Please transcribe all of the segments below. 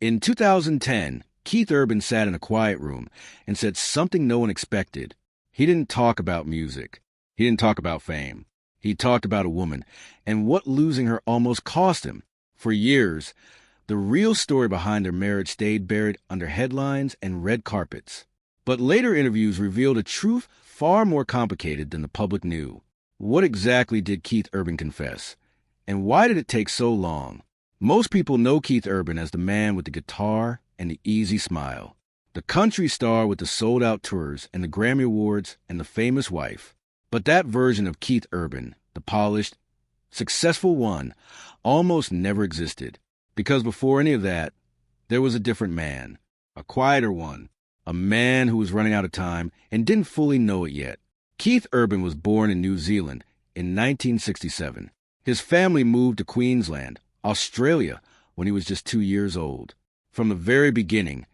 In 2010, Keith Urban sat in a quiet room and said something no one expected. He didn't talk about music. He didn't talk about fame. He talked about a woman and what losing her almost cost him. For years, the real story behind their marriage stayed buried under headlines and red carpets. But later interviews revealed a truth far more complicated than the public knew. What exactly did Keith Urban confess? And why did it take so long? Most people know Keith Urban as the man with the guitar and the easy smile, the country star with the sold-out tours and the Grammy Awards and the famous wife. But that version of Keith Urban, the polished, successful one, almost never existed. Because before any of that, there was a different man, a quieter one, a man who was running out of time and didn't fully know it yet. Keith Urban was born in New Zealand in 1967. His family moved to Queensland, Australia, when he was just 2 years old. From the very beginning,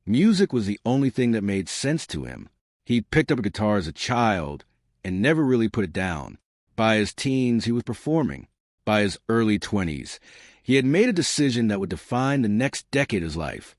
music was the only thing that made sense to him. He picked up a guitar as a child and never really put it down. By his teens, he was performing. By his early 20s, he had made a decision that would define the next decade of his life.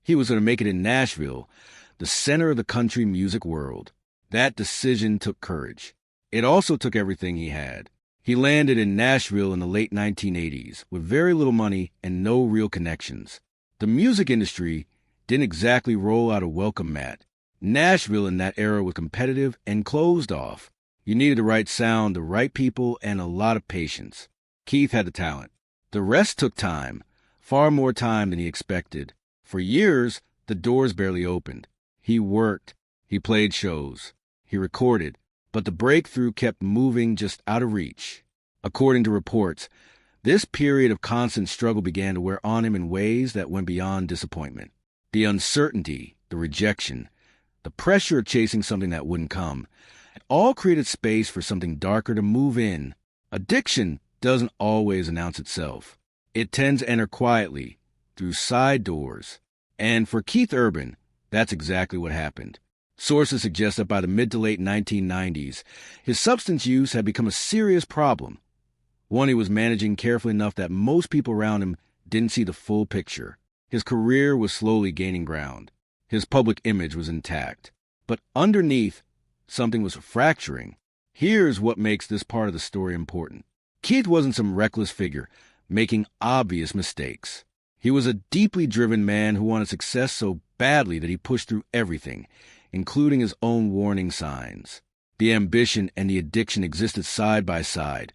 He was going to make it in Nashville, the center of the country music world. That decision took courage. It also took everything he had. He landed in Nashville in the late 1980s with very little money and no real connections. The music industry didn't exactly roll out a welcome mat. Nashville in that era was competitive and closed off. You needed the right sound, the right people, and a lot of patience. Keith had the talent. The rest took time, far more time than he expected. For years, the doors barely opened. He worked. He played shows. He recorded. But the breakthrough kept moving just out of reach. According to reports, this period of constant struggle began to wear on him in ways that went beyond disappointment. The uncertainty, the rejection, the pressure of chasing something that wouldn't come, it all created space for something darker to move in. Addiction doesn't always announce itself. It tends to enter quietly, through side doors. And for Keith Urban, that's exactly what happened. Sources suggest that by the mid to late 1990s, his substance use had become a serious problem. One he was managing carefully enough that most people around him didn't see the full picture. His career was slowly gaining ground. His public image was intact. But underneath, something was fracturing. Here's what makes this part of the story important. Keith wasn't some reckless figure making obvious mistakes. He was a deeply driven man who wanted success so badly that he pushed through everything, including his own warning signs. The ambition and the addiction existed side by side,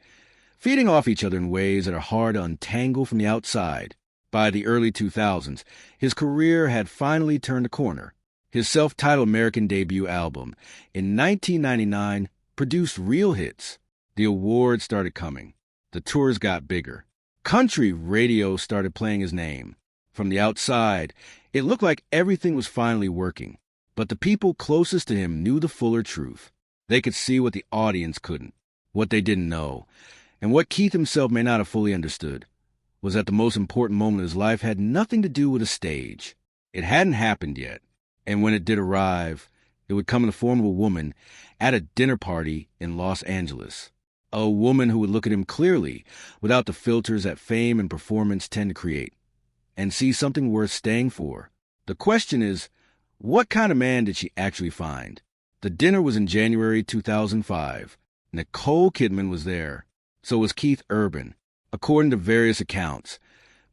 feeding off each other in ways that are hard to untangle from the outside. By the early 2000s, his career had finally turned a corner. His self-titled American debut album in 1999 produced real hits. The awards started coming. The tours got bigger. Country radio started playing his name. From the outside, it looked like everything was finally working. But the people closest to him knew the fuller truth. They could see what the audience couldn't, what they didn't know, and what Keith himself may not have fully understood, was that the most important moment of his life had nothing to do with a stage. It hadn't happened yet, and when it did arrive, it would come in the form of a woman at a dinner party in Los Angeles. A woman who would look at him clearly, without the filters that fame and performance tend to create, and see something worth staying for. The question is, what kind of man did she actually find? The dinner was in January 2005. Nicole Kidman was there. So was Keith Urban. According to various accounts,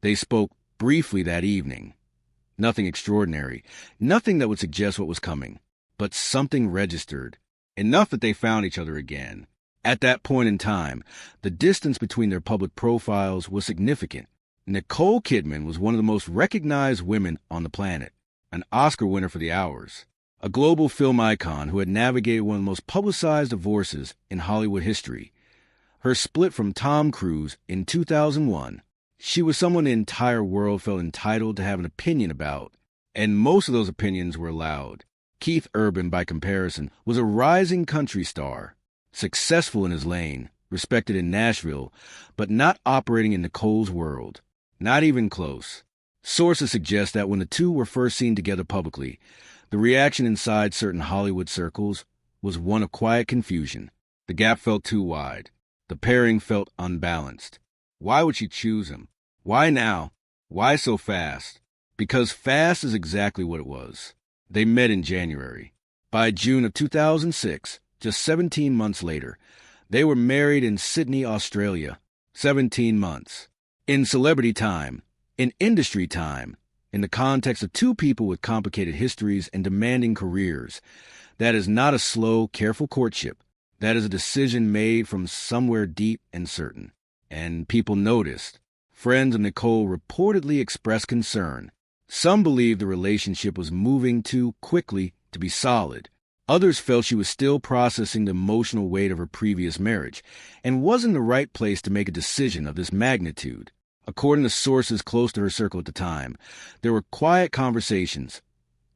they spoke briefly that evening. Nothing extraordinary, nothing that would suggest what was coming, but something registered, enough that they found each other again. At that point in time, the distance between their public profiles was significant. Nicole Kidman was one of the most recognized women on the planet, an Oscar winner for The Hours, a global film icon who had navigated one of the most publicized divorces in Hollywood history. Her split from Tom Cruise in 2001. She was someone the entire world felt entitled to have an opinion about, and most of those opinions were loud. Keith Urban, by comparison, was a rising country star, successful in his lane, respected in Nashville, but not operating in Nicole's world. Not even close. Sources suggest that when the two were first seen together publicly, the reaction inside certain Hollywood circles was one of quiet confusion. The gap felt too wide. The pairing felt unbalanced. Why would she choose him? Why now? Why so fast? Because fast is exactly what it was. They met in January. By June of 2006, just 17 months later, they were married in Sydney, Australia. 17 months. In celebrity time, in industry time, in the context of two people with complicated histories and demanding careers, that is not a slow, careful courtship. That is a decision made from somewhere deep and certain. And people noticed. Friends of Nicole reportedly expressed concern. Some believed the relationship was moving too quickly to be solid. Others felt she was still processing the emotional weight of her previous marriage and wasn't in the right place to make a decision of this magnitude. According to sources close to her circle at the time, there were quiet conversations,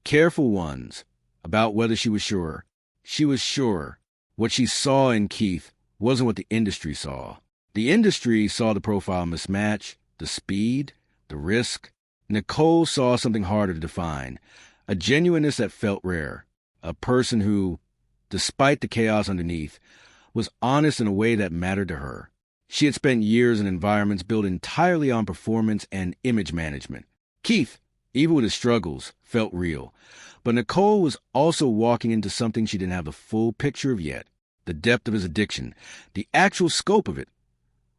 careful ones, about whether she was sure. She was sure. What she saw in Keith wasn't what the industry saw. The industry saw the profile mismatch, the speed, the risk. Nicole saw something harder to define, a genuineness that felt rare, a person who, despite the chaos underneath, was honest in a way that mattered to her. She had spent years in environments built entirely on performance and image management. Keith, even with his struggles, felt real. But Nicole was also walking into something she didn't have the full picture of yet. The depth of his addiction, the actual scope of it,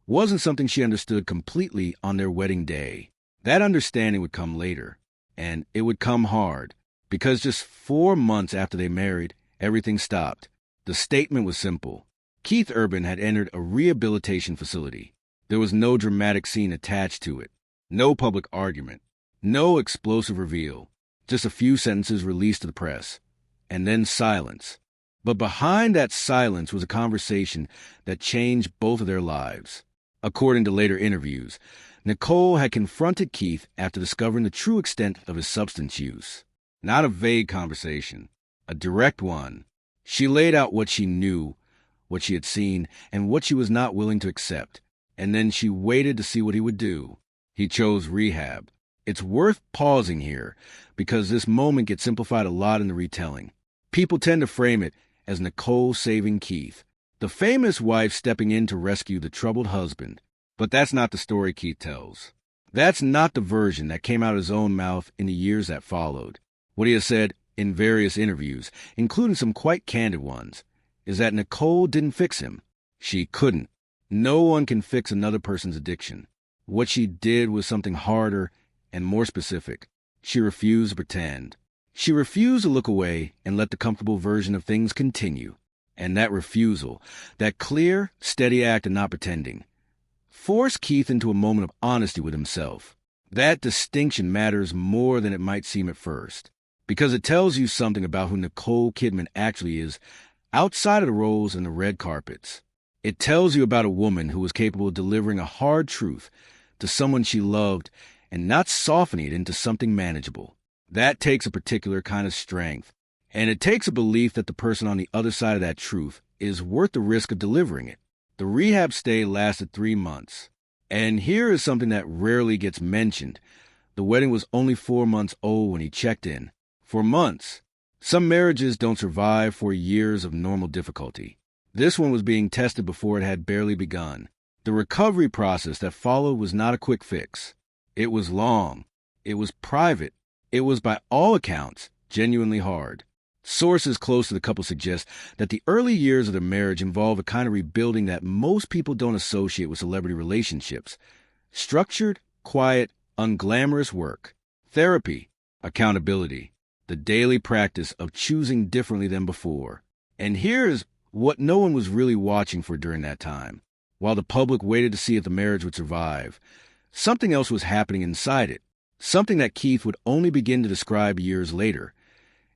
wasn't something she understood completely on their wedding day. That understanding would come later, and it would come hard, because just 4 months after they married, everything stopped. The statement was simple. Keith Urban had entered a rehabilitation facility. There was no dramatic scene attached to it, no public argument, no explosive reveal, just a few sentences released to the press, and then silence. But behind that silence was a conversation that changed both of their lives. According to later interviews, Nicole had confronted Keith after discovering the true extent of his substance use. Not a vague conversation, a direct one. She laid out what she knew, what she had seen, and what she was not willing to accept. And then she waited to see what he would do. He chose rehab. It's worth pausing here, because this moment gets simplified a lot in the retelling. People tend to frame it as Nicole saving Keith, the famous wife stepping in to rescue the troubled husband. But that's not the story Keith tells. That's not the version that came out of his own mouth in the years that followed. What he has said in various interviews, including some quite candid ones, is that Nicole didn't fix him. She couldn't. No one can fix another person's addiction. What she did was something harder and more specific. She refused to pretend. She refused to look away and let the comfortable version of things continue. And that refusal, that clear, steady act of not pretending, forced Keith into a moment of honesty with himself. That distinction matters more than it might seem at first, because it tells you something about who Nicole Kidman actually is outside of the roles and the red carpets. It tells you about a woman who was capable of delivering a hard truth to someone she loved and not softening it into something manageable. That takes a particular kind of strength, and it takes a belief that the person on the other side of that truth is worth the risk of delivering it. The rehab stay lasted 3 months. And here is something that rarely gets mentioned. The wedding was only 4 months old when he checked in. For months. Some marriages don't survive for years of normal difficulty. This one was being tested before it had barely begun. The recovery process that followed was not a quick fix. It was long. It was private. It was, by all accounts, genuinely hard. Sources close to the couple suggest that the early years of their marriage involve a kind of rebuilding that most people don't associate with celebrity relationships. Structured, quiet, unglamorous work. Therapy. Accountability. The daily practice of choosing differently than before. And here's what no one was really watching for during that time. While the public waited to see if the marriage would survive, something else was happening inside it. Something that Keith would only begin to describe years later,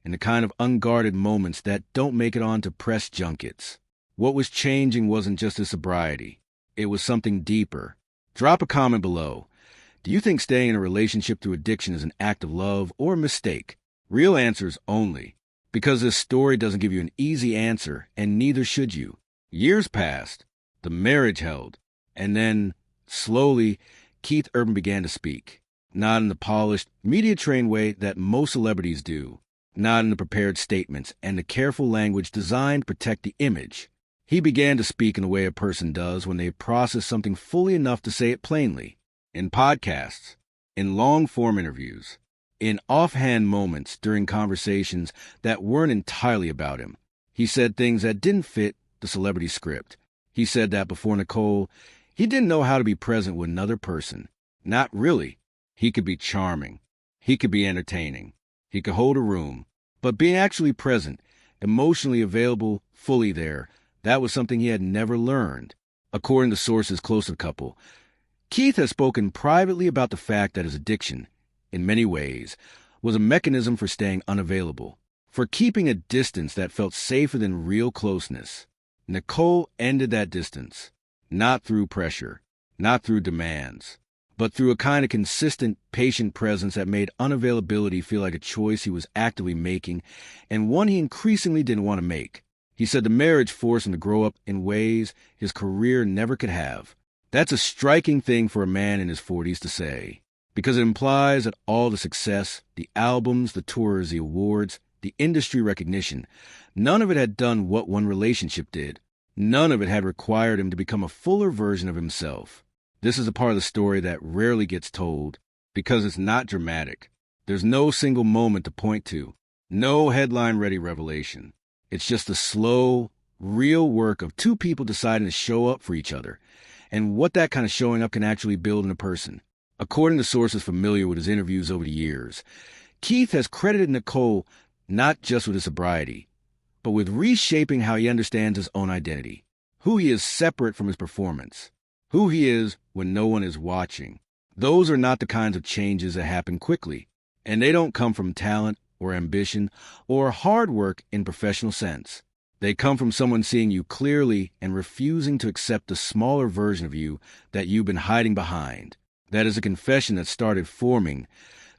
in the kind of unguarded moments that don't make it onto press junkets. What was changing wasn't just his sobriety. It was something deeper. Drop a comment below. Do you think staying in a relationship through addiction is an act of love or a mistake? Real answers only. Because this story doesn't give you an easy answer, and neither should you. Years passed. The marriage held. And then, slowly, Keith Urban began to speak. Not in the polished, media-trained way that most celebrities do. Not in the prepared statements and the careful language designed to protect the image. He began to speak in the way a person does when they process something fully enough to say it plainly. In podcasts, in long-form interviews, in offhand moments during conversations that weren't entirely about him. He said things that didn't fit the celebrity script. He said that before Nicole, he didn't know how to be present with another person. Not really. He could be charming. He could be entertaining. He could hold a room. But being actually present, emotionally available, fully there, that was something he had never learned. According to sources close to the couple, Keith has spoken privately about the fact that his addiction, in many ways, was a mechanism for staying unavailable, for keeping a distance that felt safer than real closeness. Nicole ended that distance, not through pressure, not through demands, but through a kind of consistent, patient presence that made unavailability feel like a choice he was actively making and one he increasingly didn't want to make. He said the marriage forced him to grow up in ways his career never could have. That's a striking thing for a man in his 40s to say, because it implies that all the success, the albums, the tours, the awards, the industry recognition, none of it had done what one relationship did. None of it had required him to become a fuller version of himself. This is a part of the story that rarely gets told because it's not dramatic. There's no single moment to point to, no headline-ready revelation. It's just the slow, real work of two people deciding to show up for each other, and what that kind of showing up can actually build in a person. According to sources familiar with his interviews over the years, Keith has credited Nicole not just with his sobriety, but with reshaping how he understands his own identity, who he is separate from his performance, who he is when no one is watching. Those are not the kinds of changes that happen quickly, and they don't come from talent or ambition or hard work in professional sense. They come from someone seeing you clearly and refusing to accept the smaller version of you that you've been hiding behind. That is a confession that started forming,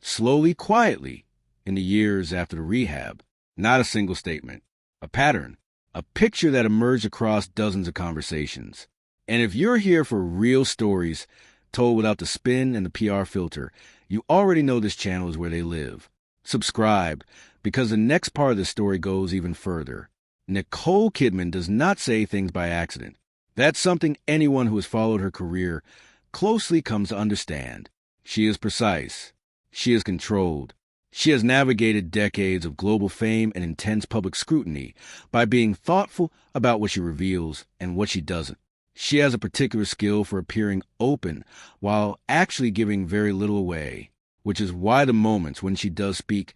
slowly, quietly, in the years after the rehab. Not a single statement. A pattern. A picture that emerged across dozens of conversations. And if you're here for real stories, told without the spin and the PR filter, you already know this channel is where they live. Subscribe, because the next part of this story goes even further. Nicole Kidman does not say things by accident. That's something anyone who has followed her career closely comes to understand. She is precise. She is controlled. She has navigated decades of global fame and intense public scrutiny by being thoughtful about what she reveals and what she doesn't. She has a particular skill for appearing open while actually giving very little away, which is why the moments when she does speak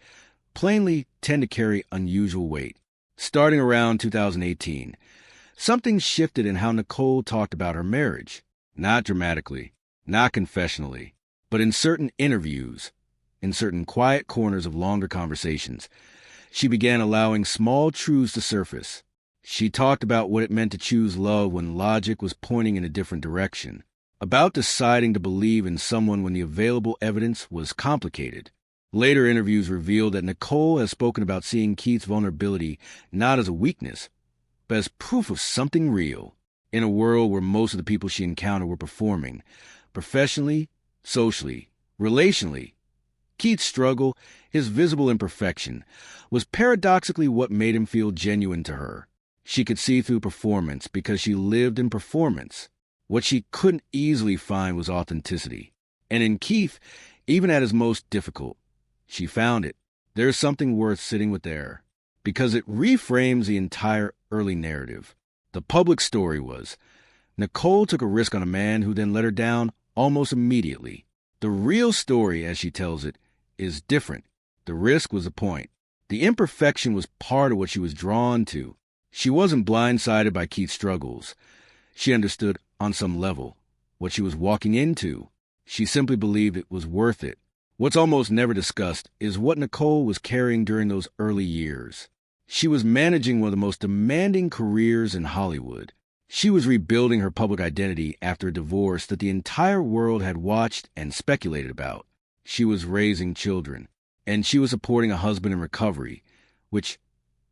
plainly tend to carry unusual weight. Starting around 2018, something shifted in how Nicole talked about her marriage. Not dramatically, not confessionally, but in certain interviews, in certain quiet corners of longer conversations, she began allowing small truths to surface. She talked about what it meant to choose love when logic was pointing in a different direction, about deciding to believe in someone when the available evidence was complicated. Later interviews revealed that Nicole has spoken about seeing Keith's vulnerability not as a weakness, but as proof of something real. In a world where most of the people she encountered were performing, professionally, socially, relationally, Keith's struggle, his visible imperfection, was paradoxically what made him feel genuine to her. She could see through performance because she lived in performance. What she couldn't easily find was authenticity. And in Keith, even at his most difficult, she found it. There's something worth sitting with there, because it reframes the entire early narrative. The public story was, Nicole took a risk on a man who then let her down almost immediately. The real story, as she tells it, is different. The risk was the point. The imperfection was part of what she was drawn to. She wasn't blindsided by Keith's struggles. She understood, on some level, what she was walking into. She simply believed it was worth it. What's almost never discussed is what Nicole was carrying during those early years. She was managing one of the most demanding careers in Hollywood. She was rebuilding her public identity after a divorce that the entire world had watched and speculated about. She was raising children, and she was supporting a husband in recovery, which,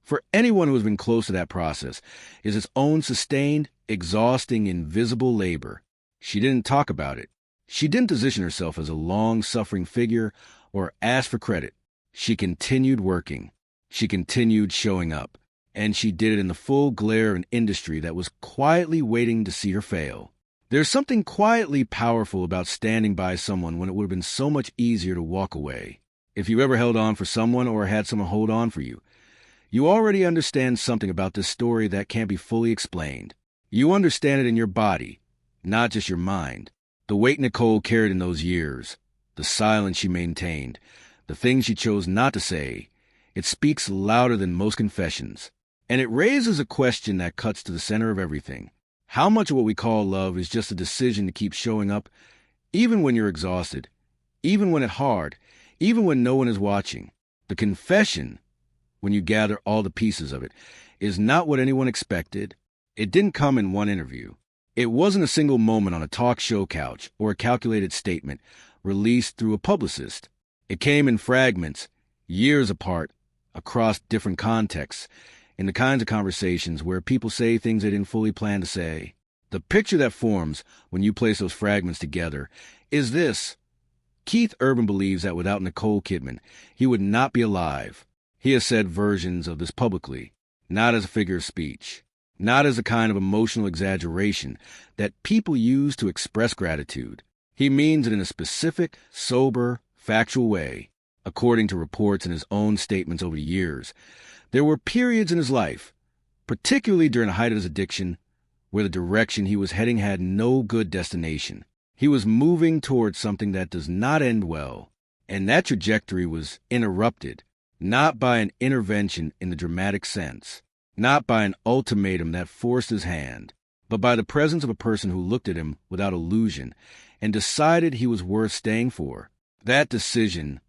for anyone who has been close to that process, is its own sustained, exhausting, invisible labor. She didn't talk about it. She didn't position herself as a long-suffering figure or ask for credit. She continued working. She continued showing up. And she did it in the full glare of an industry that was quietly waiting to see her fail. There's something quietly powerful about standing by someone when it would have been so much easier to walk away. If you ever held on for someone or had someone hold on for you, you already understand something about this story that can't be fully explained. You understand it in your body, not just your mind. The weight Nicole carried in those years, the silence she maintained, the things she chose not to say, it speaks louder than most confessions. And it raises a question that cuts to the center of everything. How much of what we call love is just a decision to keep showing up, even when you're exhausted, even when it's hard, even when no one is watching? The confession, when you gather all the pieces of it, is not what anyone expected. It didn't come in one interview. It wasn't a single moment on a talk show couch or a calculated statement released through a publicist. It came in fragments, years apart, across different contexts, in the kinds of conversations where people say things they didn't fully plan to say. The picture that forms when you place those fragments together is this. Keith Urban believes that without Nicole Kidman, he would not be alive. He has said versions of this publicly, not as a figure of speech, not as a kind of emotional exaggeration that people use to express gratitude. He means it in a specific, sober, factual way. According to reports in his own statements over the years, there were periods in his life, particularly during the height of his addiction, where the direction he was heading had no good destination. He was moving towards something that does not end well, and that trajectory was interrupted, not by an intervention in the dramatic sense, not by an ultimatum that forced his hand, but by the presence of a person who looked at him without illusion and decided he was worth staying for. That decision,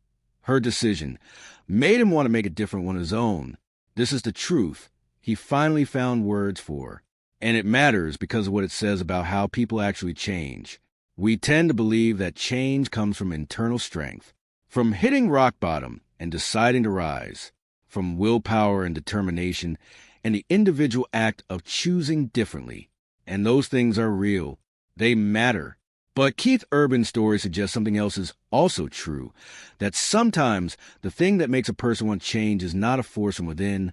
her decision, made him want to make a different one of his own. This is the truth he finally found words for, and it matters because of what it says about how people actually change. We tend to believe that change comes from internal strength, from hitting rock bottom and deciding to rise, from willpower and determination and the individual act of choosing differently. And those things are real. They matter. But Keith Urban's story suggests something else is also true, that sometimes the thing that makes a person want change is not a force from within,